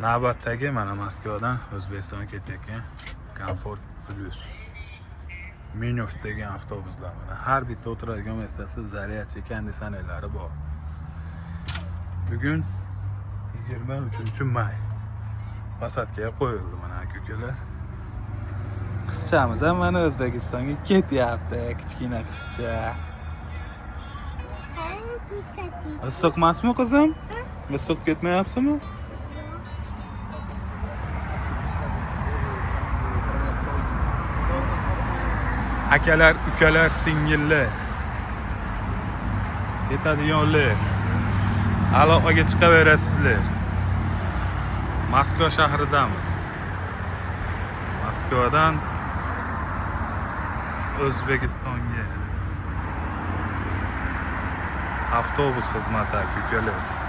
Navbatdagi mana Moskvadan O'zbekistonga ketayotgan Comfort Plus Minus degan avtobuslar. Har bitta o'tiradigan vositasi zaryadchi konditsionerlari bor. Bugun 23-may. Posatkaga qo'yildi mana ko'kalar. Qizchamiz ham mana O'zbekistonga ketyapti, kichkina qizcha. Issiqmasmi qizim? Issiq ketmayapsizmi? Akalar, ukalar, singillar, yetadiganlar, aloqaga chiqaverasizlar. Moskva shahridamiz. Moskvadan O'zbekistonga avtobus xizmati ukalar.